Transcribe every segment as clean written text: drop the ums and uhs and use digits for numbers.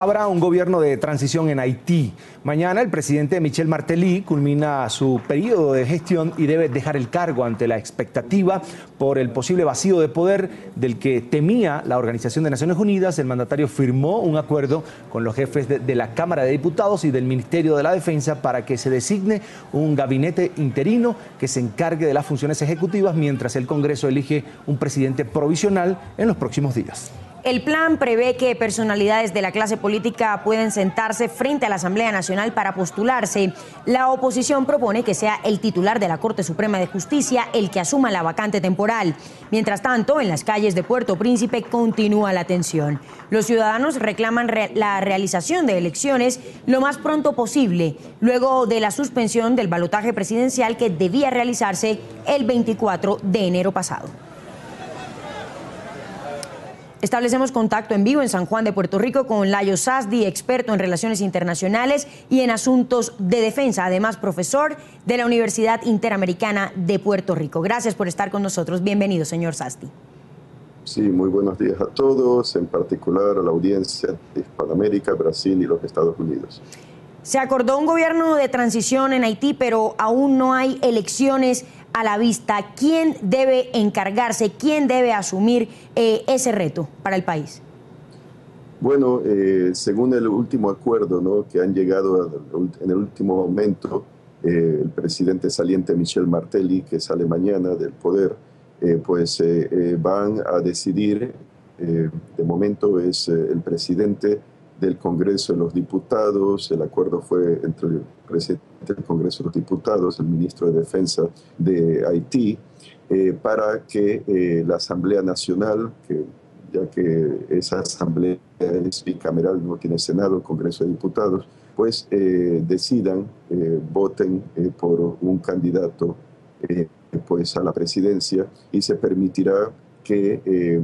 Habrá un gobierno de transición en Haití. Mañana el presidente Michel Martelly culmina su periodo de gestión y debe dejar el cargo ante la expectativa por el posible vacío de poder del que temía la Organización de Naciones Unidas. El mandatario firmó un acuerdo con los jefes de la Cámara de Diputados y del Ministerio de la Defensa para que se designe un gabinete interino que se encargue de las funciones ejecutivas mientras el Congreso elige un presidente provisional en los próximos días. El plan prevé que personalidades de la clase política pueden sentarse frente a la Asamblea Nacional para postularse. La oposición propone que sea el titular de la Corte Suprema de Justicia el que asuma la vacante temporal. Mientras tanto, en las calles de Puerto Príncipe continúa la tensión. Los ciudadanos reclaman la realización de elecciones lo más pronto posible, luego de la suspensión del balotaje presidencial que debía realizarse el 24 de enero pasado. Establecemos contacto en vivo en San Juan de Puerto Rico con Layo Sasdi, experto en relaciones internacionales y en asuntos de defensa, además profesor de la Universidad Interamericana de Puerto Rico. Gracias por estar con nosotros. Bienvenido, señor Sasdi. Sí, muy buenos días a todos, en particular a la audiencia de Hispanoamérica, Brasil y los Estados Unidos. Se acordó un gobierno de transición en Haití, pero aún no hay elecciones a la vista. ¿Quién debe encargarse, quién debe asumir ese reto para el país? Bueno, según el último acuerdo, ¿no?, que han llegado en el último momento, el presidente saliente Michel Martelly, que sale mañana del poder, van a decidir, de momento es el presidente del Congreso de los Diputados. El acuerdo fue entre el presidente del Congreso de los Diputados, el ministro de Defensa de Haití, para que la Asamblea Nacional, ya que esa Asamblea es bicameral, no tiene Senado, el Congreso de Diputados, pues decidan, voten por un candidato pues a la presidencia, y se permitirá que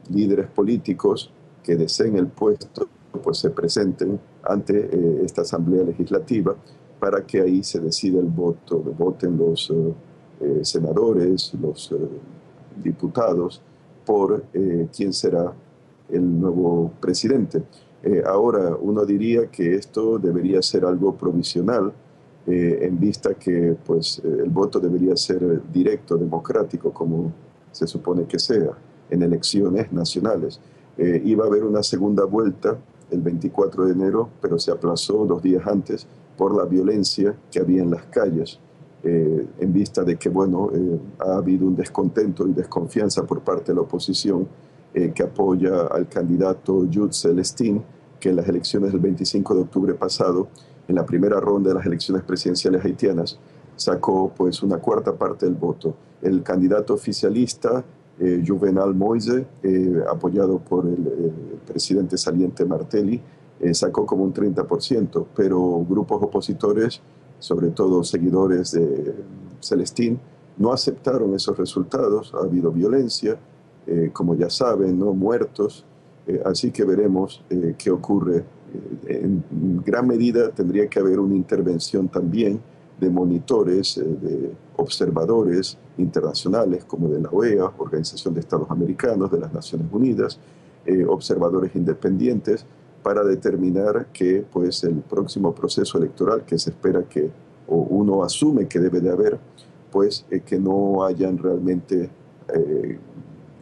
líderes políticos que deseen el puesto pues se presenten ante esta Asamblea Legislativa para que ahí se decida el voto, voten los senadores, los diputados, por quién será el nuevo presidente. Ahora, uno diría que esto debería ser algo provisional, en vista que pues, el voto debería ser directo, democrático, como se supone que sea, en elecciones nacionales. Iba a haber una segunda vuelta el 24 de enero, pero se aplazó 2 días antes por la violencia que había en las calles, en vista de que, bueno, ha habido un descontento y desconfianza por parte de la oposición que apoya al candidato Jude Celestín, que en las elecciones del 25 de octubre pasado, en la primera ronda de las elecciones presidenciales haitianas, sacó pues una cuarta parte del voto. El candidato oficialista, Juvenal Moise, apoyado por el presidente saliente Martelly, sacó como un 30%, pero grupos opositores, sobre todo seguidores de Celestín, no aceptaron esos resultados. Ha habido violencia, como ya saben, ¿no?, muertos, así que veremos qué ocurre. En gran medida tendría que haber una intervención también de monitores, de observadores internacionales como de la OEA, Organización de Estados Americanos, de las Naciones Unidas, observadores independientes, para determinar que pues, el próximo proceso electoral que se espera que, o uno asume que debe de haber, pues que no hayan realmente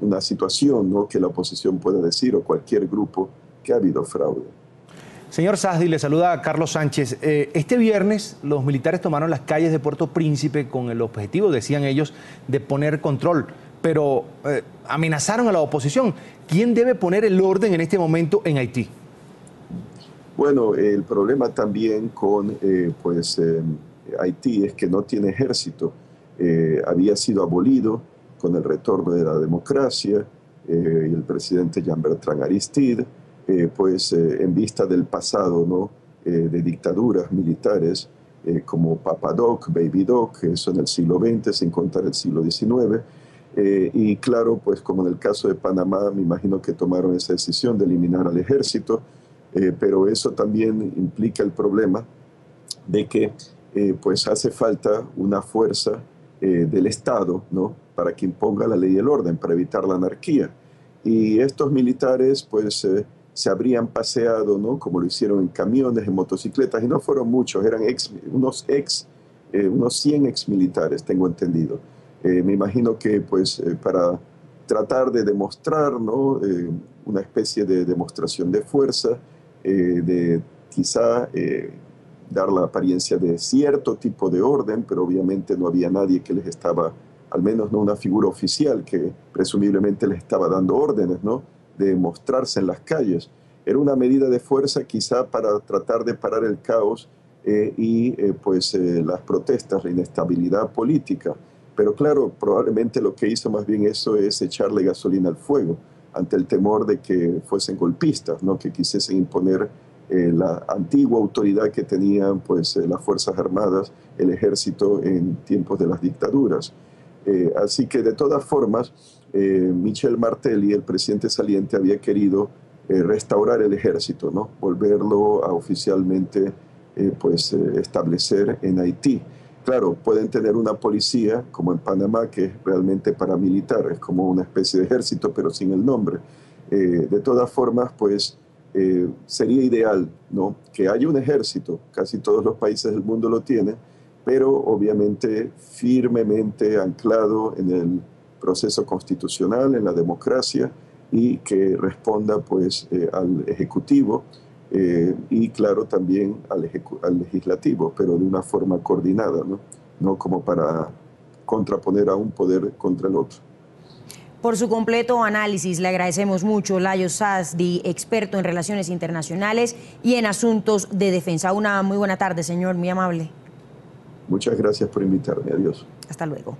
una situación, ¿no?, que la oposición pueda decir, o cualquier grupo, que ha habido fraude. Señor Sasdi, le saluda a Carlos Sánchez. Este viernes los militares tomaron las calles de Puerto Príncipe con el objetivo, decían ellos, de poner control, pero amenazaron a la oposición. ¿Quién debe poner el orden en este momento en Haití? Bueno, el problema también con Haití es que no tiene ejército. Había sido abolido con el retorno de la democracia, y el presidente Jean-Bertrand Aristide, en vista del pasado, ¿no?, de dictaduras militares como Papa Doc, Baby Doc, eso en el siglo XX, sin contar el siglo XIX. Y claro, pues como en el caso de Panamá, me imagino que tomaron esa decisión de eliminar al ejército, pero eso también implica el problema de que pues hace falta una fuerza del Estado, ¿no?, para que imponga la ley y el orden, para evitar la anarquía. Y estos militares pues se habrían paseado, ¿no? Como lo hicieron en camiones, en motocicletas, y no fueron muchos, eran unos 100 exmilitares, tengo entendido. Me imagino que pues para tratar de demostrar, ¿no? Una especie de demostración de fuerza, de quizá dar la apariencia de cierto tipo de orden, pero obviamente no había nadie que les estaba, al menos no una figura oficial que presumiblemente les estaba dando órdenes, ¿no? De mostrarse en las calles. Era una medida de fuerza quizá para tratar de parar el caos las protestas, la inestabilidad política. Pero claro, probablemente lo que hizo más bien eso es echarle gasolina al fuego ante el temor de que fuesen golpistas, ¿no? Que quisiesen imponer la antigua autoridad que tenían pues, las Fuerzas Armadas, el ejército en tiempos de las dictaduras. Así que de todas formas, Michel Martelly, el presidente saliente, había querido restaurar el ejército, ¿no? Volverlo a oficialmente establecer en Haití. Claro, pueden tener una policía, como en Panamá, que es realmente paramilitar, es como una especie de ejército, pero sin el nombre. De todas formas, pues sería ideal, ¿no? Que haya un ejército, casi todos los países del mundo lo tienen, pero obviamente firmemente anclado en el proceso constitucional, en la democracia, y que responda pues al Ejecutivo y claro también al Legislativo, pero de una forma coordinada, ¿no? No como para contraponer a un poder contra el otro. Por su completo análisis, le agradecemos mucho, Layo Sasdi, experto en relaciones internacionales y en asuntos de defensa. Una muy buena tarde, señor, muy amable. Muchas gracias por invitarme. Adiós. Hasta luego.